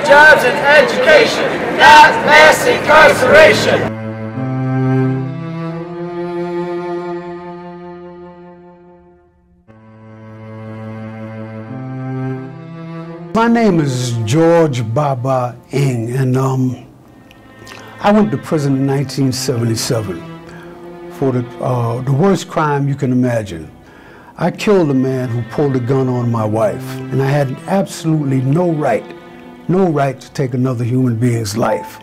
create jobs and education, not mass incarceration. My name is George Baba Ng, and I went to prison in 1977 for the worst crime you can imagine. I killed a man who pulled a gun on my wife, and I had absolutely no right to take another human being's life.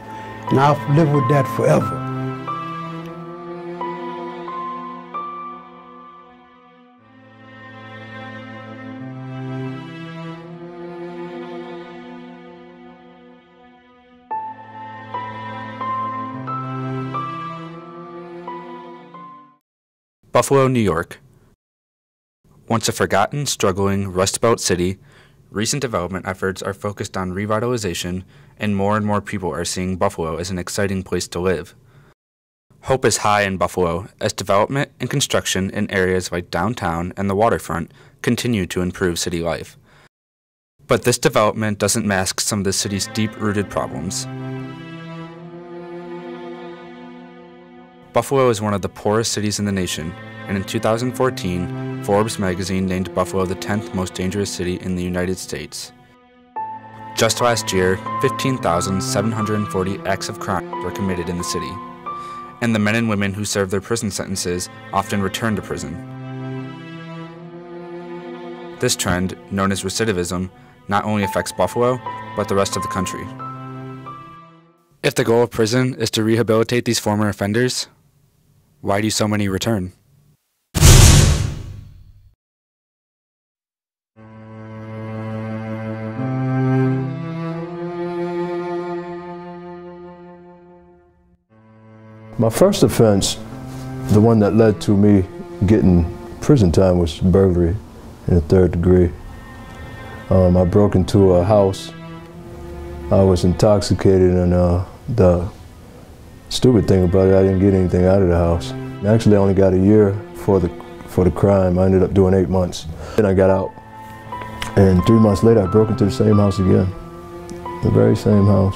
And I'll live with that forever. Buffalo, New York. Once a forgotten, struggling, Rust Belt city, recent development efforts are focused on revitalization, and more people are seeing Buffalo as an exciting place to live. Hope is high in Buffalo as development and construction in areas like downtown and the waterfront continue to improve city life. But this development doesn't mask some of the city's deep-rooted problems. Buffalo is one of the poorest cities in the nation, and in 2014, Forbes magazine named Buffalo the 10th most dangerous city in the United States. Just last year, 15,740 acts of crime were committed in the city, and the men and women who serve their prison sentences often return to prison. This trend, known as recidivism, not only affects Buffalo, but the rest of the country. If the goal of prison is to rehabilitate these former offenders, why do so many return? My first offense, the one that led to me getting prison time, was burglary in the 3rd degree. I broke into a house. I was intoxicated, and the stupid thing about it, I didn't get anything out of the house. Actually, I only got a year for the crime. I ended up doing 8 months. Then I got out, and 3 months later, I broke into the same house again, the very same house.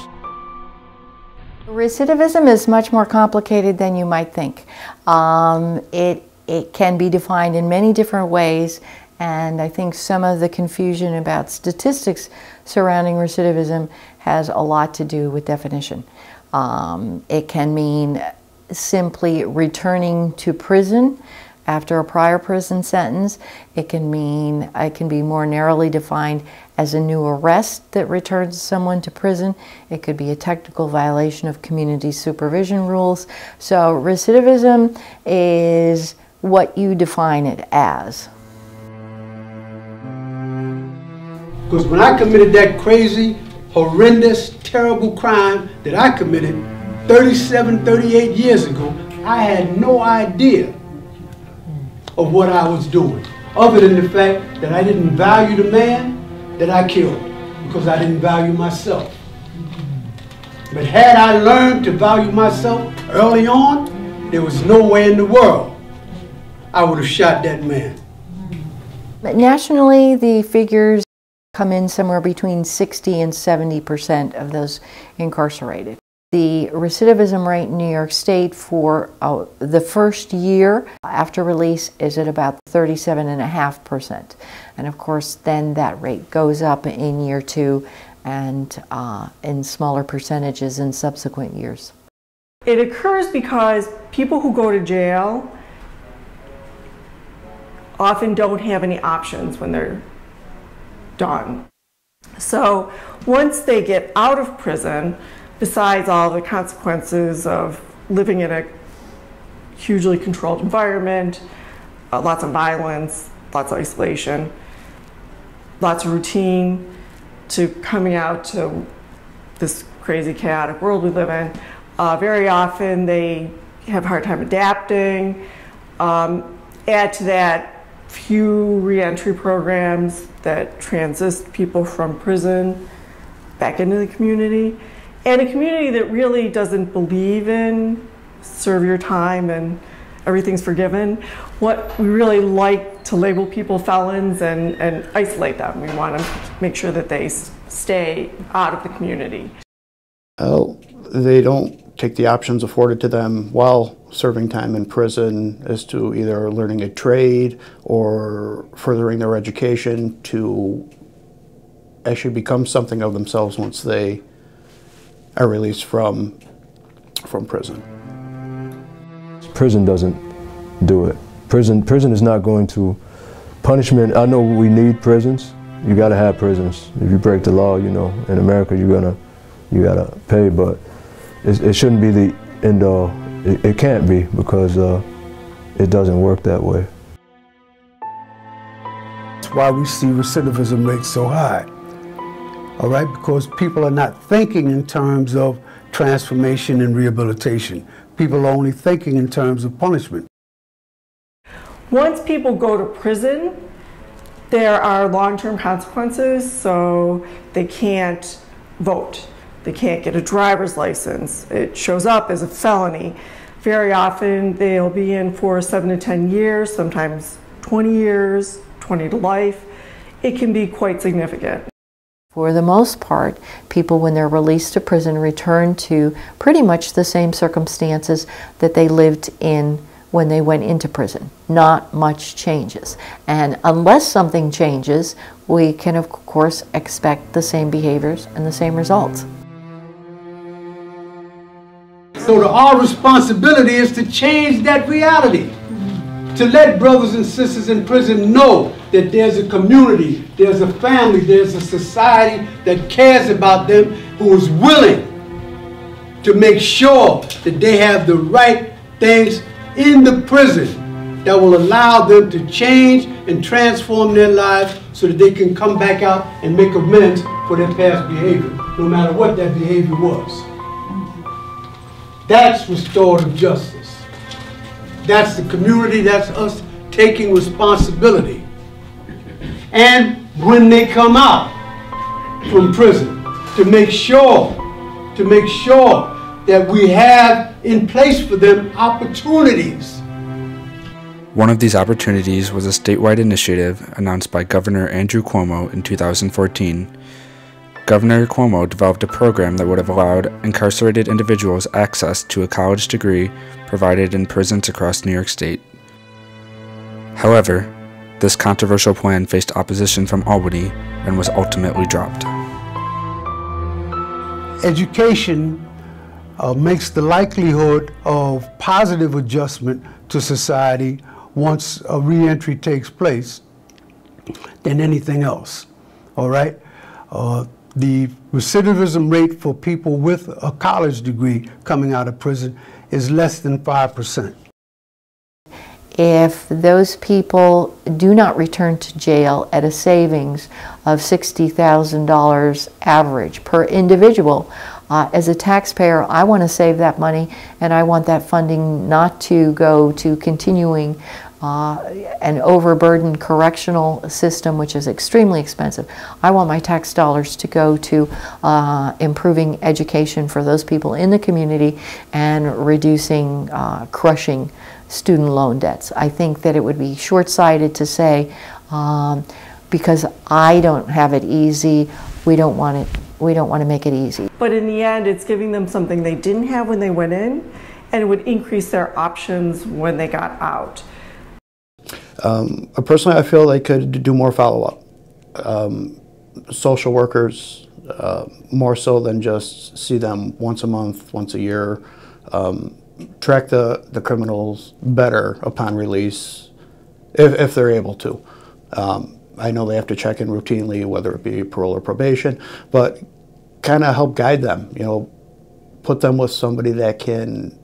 Recidivism is much more complicated than you might think. It can be defined in many different ways, and I think some of the confusion about statistics surrounding recidivism has a lot to do with definition. It can mean simply returning to prison after a prior prison sentence. It can be more narrowly defined as a new arrest that returns someone to prison. It could be a technical violation of community supervision rules. So recidivism is what you define it as. Because when I committed that crazy, horrendous, terrible crime that I committed 37, 38 years ago, I had no idea of what I was doing, other than the fact that I didn't value the man that I killed, because I didn't value myself. But had I learned to value myself early on, there was no way in the world I would have shot that man. But nationally, the figures come in somewhere between 60 and 70% of those incarcerated. The recidivism rate in New York State for the first year after release is at about 37.5%. And of course, then that rate goes up in year 2 and in smaller percentages in subsequent years. It occurs because people who go to jail often don't have any options when they're done. So once they get out of prison, besides all the consequences of living in a hugely controlled environment, lots of violence, lots of isolation, lots of routine, to coming out to this crazy chaotic world we live in, very often they have a hard time adapting. Add to that few reentry programs that transit people from prison back into the community, and a community that really doesn't believe in serve your time and everything's forgiven. What we really like to label people felons and isolate them. We want to make sure that they stay out of the community? Well, they don't take the options afforded to them while serving time in prison as to either learning a trade or furthering their education to actually become something of themselves once they are released from prison. Prison doesn't do it. Prison is not going to punishment. I know we need prisons. You got to have prisons. If you break the law, you know, in America, you gotta pay. But it shouldn't be the end all. It can't be, because it doesn't work that way. That's why we see recidivism rates so high. All right, because people are not thinking in terms of transformation and rehabilitation. People are only thinking in terms of punishment. Once people go to prison, there are long-term consequences, so they can't vote. They can't get a driver's license. It shows up as a felony. Very often they'll be in for 7 to 10 years, sometimes 20 years, 20 to life. It can be quite significant. For the most part, people, when they're released to prison, return to pretty much the same circumstances that they lived in when they went into prison. Not much changes. And unless something changes, we can, of course, expect the same behaviors and the same results. So our responsibility is to change that reality. To let brothers and sisters in prison know that there's a community, there's a family, there's a society that cares about them, who is willing to make sure that they have the right things in the prison that will allow them to change and transform their lives so that they can come back out and make amends for their past behavior, no matter what that behavior was. That's restorative justice. That's the community, that's us taking responsibility. And when they come out from prison, to make sure that we have in place for them opportunities. One of these opportunities was a statewide initiative announced by Governor Andrew Cuomo in 2014. Governor Cuomo developed a program that would have allowed incarcerated individuals access to a college degree provided in prisons across New York State. However, this controversial plan faced opposition from Albany and was ultimately dropped. Education makes the likelihood of positive adjustment to society once a reentry takes place than anything else, all right? The recidivism rate for people with a college degree coming out of prison is less than 5%. If those people do not return to jail at a savings of $60,000 average per individual, as a taxpayer, I want to save that money, and I want that funding not to go to continuing an overburdened correctional system, which is extremely expensive. I want my tax dollars to go to improving education for those people in the community and reducing crushing student loan debts. I think that it would be short-sighted to say, because I don't have it easy, we don't want to make it easy. But in the end, it's giving them something they didn't have when they went in, and it would increase their options when they got out. Personally, I feel they could do more follow-up. Social workers, more so than just see them once a month, once a year. Track the criminals better upon release, if they're able to. I know they have to check in routinely, whether it be parole or probation, but kind of help guide them, you know, put them with somebody that can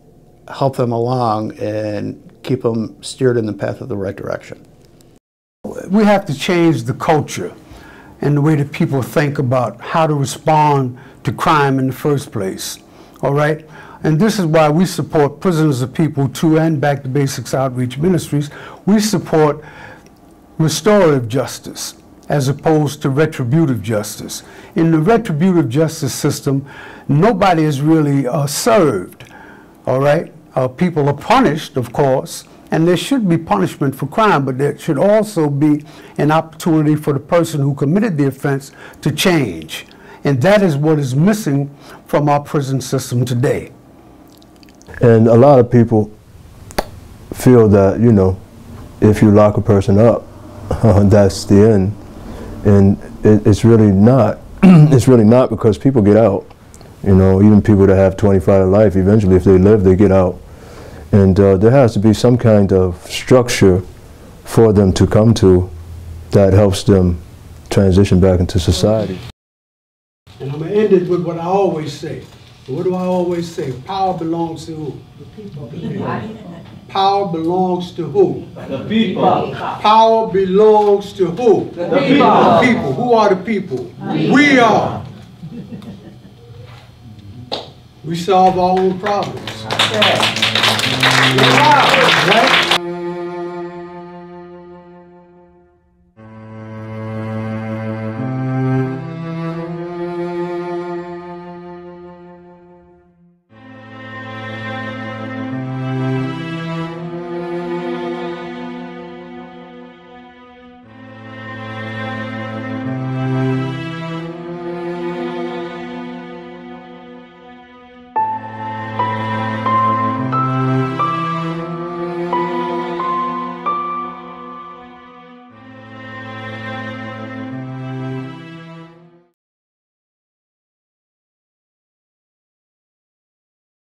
help them along and keep them steered in the path of the right direction. We have to change the culture and the way that people think about how to respond to crime in the first place, all right? And this is why we support Prisoners of People 2 and Back to Basics Outreach Ministries. We support restorative justice as opposed to retributive justice. In the retributive justice system, nobody is really served, all right? People are punished, of course, and there should be punishment for crime, but there should also be an opportunity for the person who committed the offense to change. And that is what is missing from our prison system today. And a lot of people feel that, you know, if you lock a person up, that's the end. And it's really not. It's really not, because people get out. You know, even people that have 25 to life, eventually if they live, they get out. And there has to be some kind of structure for them to come to that helps them transition back into society. And I'm going to end it with what I always say. What do I always say? Power belongs to who? The people. Power belongs to who? The people. Power belongs to who? The people. The people. Who are the people? We are. We solve our own problems. That's it. Right?